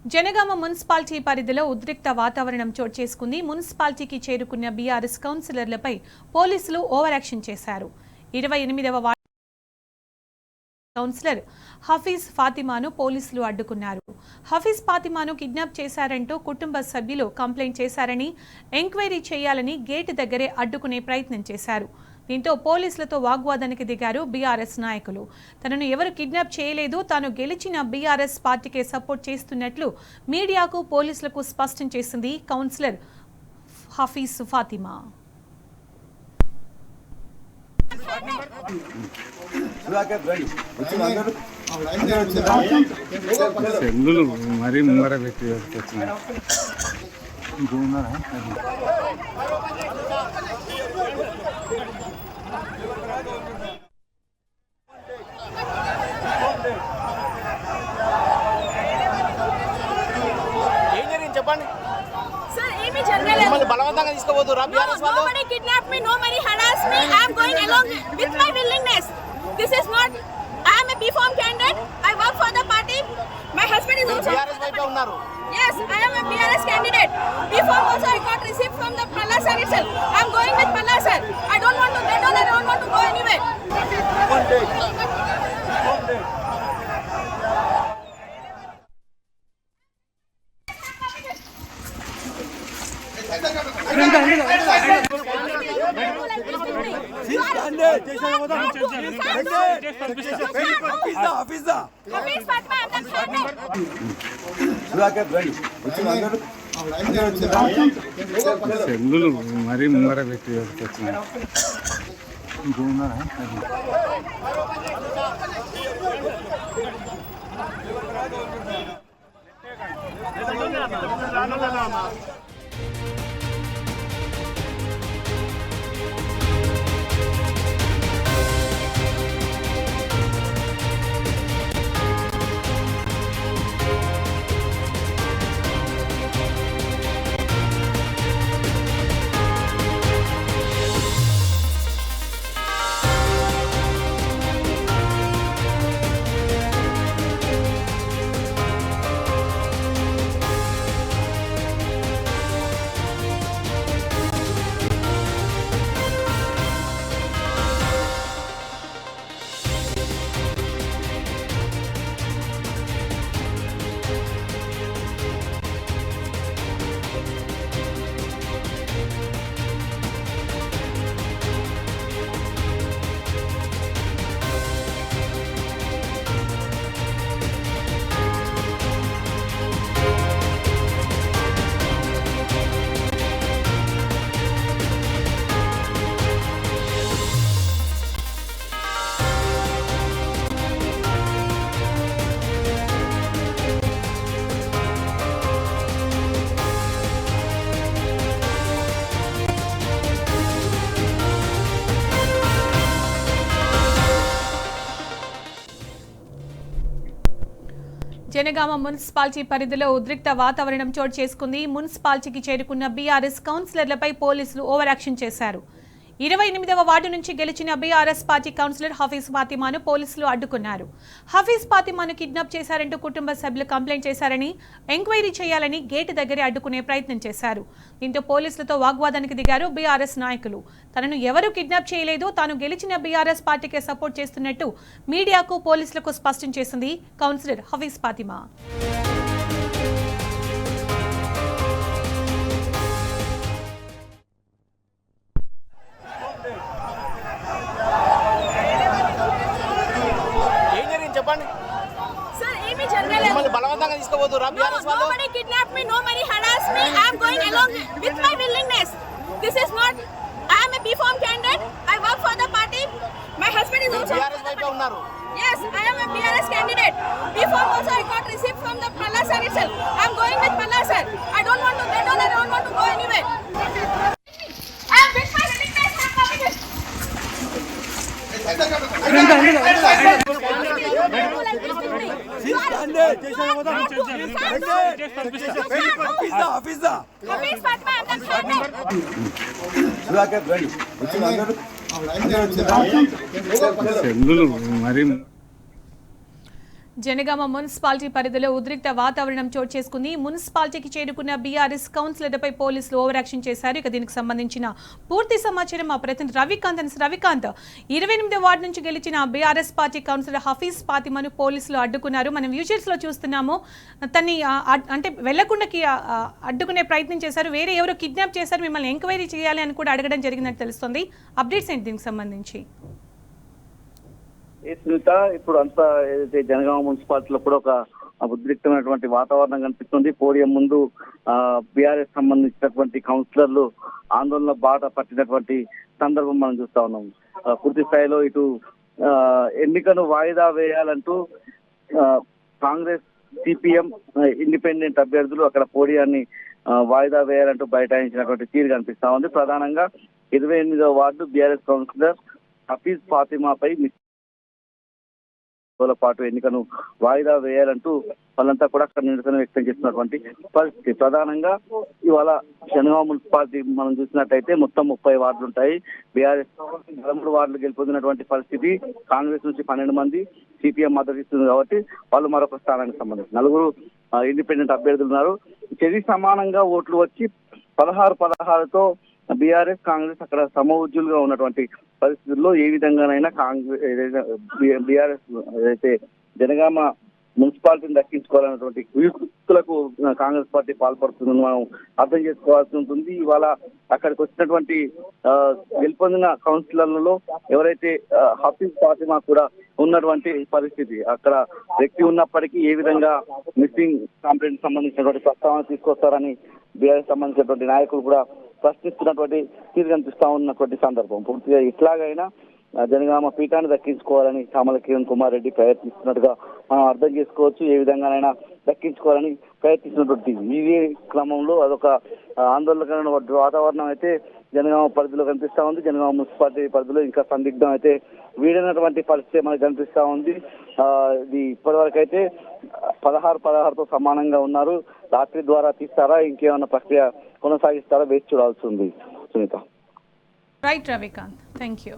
Janagama municipality పరిధిలో ఉద్రిక్త వాతావరణం చోటు చేసుకుంది. మున్సిపాలిటీకి చేరుకున్న బీఆర్ఎస్ కౌన్సిలర్లపై పోలీసులు ఓవర్ యాక్షన్ చేశారు. 28వ వార్డు కౌన్సిలర్ హఫీజ్ ఫాతిమాను పోలీసులు అడ్డుకున్నారు. హఫీజ్ ఫాతిమాను కిడ్నాప్ చేశారంటూ కుటుంబ సభ్యులు కంప్లైంట్ చేశారని, ఎంక్వైరీ చేయాలని గేటు దగ్గరే అడ్డుకునే ప్రయత్నం చేశారు. దీంతో పోలీసులతో వాగ్వాదానికి దిగారు బీఆర్ఎస్ నాయకులు. తనను ఎవరు కిడ్నాప్ చేయలేదు, తాను గెలిచిన బీఆర్ఎస్ పార్టీకే సపోర్ట్ చేస్తున్నట్లు మీడియాకు, పోలీసులకు స్పష్టం చేసింది కౌన్సిలర్ హఫీజ్ ఫాతిమా. మరీ ముంగర పెట్టి చెప్పండి సార్, ఏమీ జరగలేదు. మళ్ళీ బలవంతంగా తీసుకోవద్దురా బీఆర్ఎస్ వాళ్ళు. Nobody kidnapped me, nobody harassed me. I am going along with my willingness. This is not, I am a B-Form candidate. I work for the party. My husband is also BRS వైపే ఉన్నారు. Yes, I am a BRS candidate. B-Form also I got received from the Palla sir itself. I am going with Palla sir. I don't want to get on, I don't want to go anywhere. One day. మరీ ముంగర పెట్టి Janagama municipality పరిధిలో ఉద్రిక్త వాతావరణం చోటు చేసుకుంది. మున్సిపాలిటీకి చేరుకున్న BRS కౌన్సిలర్లపై పోలీసులు ఓవర్ యాక్షన్ చేశారు. 28వ వార్డు నుంచి గెలిచిన బీఆర్ఎస్ పార్టీ కౌన్సిలర్ హఫీజ్ ఫాతిమాను పోలీసులు అడ్డుకున్నారు. హఫీజ్ ఫాతిమాను కిడ్నాప్ చేశారంటూ కుటుంబ సభ్యులు కంప్లైంట్ చేశారని, ఎంక్వైరీ చేయాలని గేటు దగ్గరే అడ్డుకునే ప్రయత్నం చేశారు. దీంతో పోలీసులతో వాగ్వాదానికి దిగారు బీఆర్ఎస్ నాయకులు. తనను ఎవరు కిడ్నాప్ చేయలేదు, తాను గెలిచిన బీఆర్ఎస్ పార్టీకే సపోర్ట్ చేస్తున్నట్టు మీడియాకు, పోలీసులకు స్పష్టం చేసింది కౌన్సిలర్ హఫీజ్ ఫాతిమా. చెప్పండి సార్, ఏమీ జరగలేదు. మళ్ళీ బలవంతంగా తీసుకోవద్దురా బీఆర్ఎస్ వాళ్ళు. Nobody kidnapped me, nobody harassed me. I am going along with my willingness. This is not, I am a B-Form candidate. I work for the party. My husband is also BRS వైపే ఉన్నారు. Yes, I am a BRS candidate. B-Form also I got received from the Palla sir itself. I am going with Palla sir. I don't want to get on, I don't want to go anywhere. I am with my willingness. I am coming with. మరీ Janagama municipality పరిధిలో ఉద్రిక్త వాతావరణం చోటు చేసుకుంది. మున్సిపాలిటీకి చేరుకున్న BRS కౌన్సిలర్లపై పోలీసులు over action చేశారు. ఇక దీనికి సంబంధించిన పూర్తి సమాచారం మా ప్రతినిధి రవికాంత్ 28వ వార్డు నుంచి గెలిచిన బీఆర్ఎస్ పార్టీ కౌన్సిలర్ హఫీజ్ ఫాతిమాను పోలీసులు అడ్డుకున్నారు. మనం విజువల్స్ లో చూస్తున్నాము. తన్ని అంటే వెళ్లకుండాకి అడ్డుకునే ప్రయత్నం చేశారు. వేరే ఎవరో కిడ్నాప్ చేశారు, మిమ్మల్ని ఎంక్వైరీ చేయాలి అని కూడా అడగడం జరిగిందని తెలుస్తుంది. అప్డేట్స్ ఏంటి దీనికి సంబంధించి? సునీత, ఇప్పుడు అంతా ఏదైతే జనగామ మున్సిపాలిటీలో కూడా ఒక ఉద్రిక్తమైనటువంటి వాతావరణం కనిపిస్తుంది. పోడియం ముందు బీఆర్ఎస్ సంబంధించినటువంటి కౌన్సిలర్లు ఆందోళన బాట పట్టినటువంటి సందర్భం మనం చూస్తా ఉన్నాం. పూర్తి స్థాయిలో ఇటు ఎన్నికను వాయిదా వేయాలంటూ కాంగ్రెస్, సిపిఎం, ఇండిపెండెంట్ అభ్యర్థులు అక్కడ పోడియాన్ని వాయిదా వేయాలంటూ బైఠాయించినటువంటి తీరు కనిపిస్తా ఉంది. ప్రధానంగా 28వ వార్డు బీఆర్ఎస్ కౌన్సిలర్ హఫీజ్ ఫాతిమాపై పాటు ఎన్నికను వాయిదా వేయాలంటూ వాళ్ళంతా కూడా అక్కడ నిరసన వ్యక్తం చేస్తున్నటువంటి పరిస్థితి. ప్రధానంగా ఇవాళ జనగామ మున్సిపాలిటీ మనం చూసినట్టయితే మొత్తం 30 వార్డులు ఉంటాయి. బీఆర్ఎస్ 13 వార్డులు గెలుపొందినటువంటి పరిస్థితి. కాంగ్రెస్ నుంచి 12 మంది, సిపిఎం మద్దతు ఇస్తుంది కాబట్టి వాళ్ళు మరొక స్థానానికి సంబంధించి 4 ఇండిపెండెంట్ అభ్యర్థులు ఉన్నారు. చెరి సమానంగా ఓట్లు వచ్చి 16-16తో బీఆర్ఎస్, కాంగ్రెస్ అక్కడ సమవుజ్జులుగా ఉన్నటువంటి పరిస్థితుల్లో ఏ విధంగానైనా బీఆర్ఎస్ ఏదైతే జనగామ మున్సిపాలిటీని దక్కించుకోవాలన్నటువంటి కుయుక్తులకు కాంగ్రెస్ పార్టీ పాల్పడుతుందని మనం అర్థం చేసుకోవాల్సి ఉంటుంది. ఇవాళ అక్కడికి వచ్చినటువంటి గెలుపొందిన కౌన్సిలర్లలో ఎవరైతే హఫీజ్ ఫాతిమా కూడా ఉన్నటువంటి పరిస్థితి. అక్కడ వ్యక్తి ఉన్నప్పటికీ ఏ విధంగా మిస్సింగ్ కంప్లైంట్ సంబంధించినటువంటి ప్రస్తావన తీసుకొస్తారని బీఆర్ఎస్ సంబంధించినటువంటి నాయకులు కూడా ప్రశ్నిస్తున్నటువంటి తీరు కనిపిస్తా ఉన్నటువంటి సందర్భం. పూర్తిగా ఇట్లాగైనా జనగామ పీఠాన్ని దక్కించుకోవాలని చామల కిరణ్ కుమార్ రెడ్డి ప్రయత్నిస్తున్నట్టుగా మనం అర్థం చేసుకోవచ్చు. ఏ విధంగానైనా దక్కించుకోవాలని ప్రయత్నిస్తున్నటువంటి ఈ క్రమంలో అదొక ఆందోళనకరమైన వాతావరణం అయితే జనగామ పరిధిలో కనిపిస్తా ఉంది. జనగామ మున్సిపాలిటీ పరిధిలో ఇంకా సందిగ్ధం అయితే వీడైనటువంటి పరిస్థితి మనకు కనిపిస్తా ఉంది. ఇది ఇప్పటివరకు అయితే 16-16తో సమానంగా ఉన్నారు. రాత్రి ద్వారా తీస్తారా, ఇంకేమైనా ప్రక్రియ కొనసాగిస్తారా వేచి చూడాల్సి ఉంది. Sunitha. Right Ravikanth, thank you.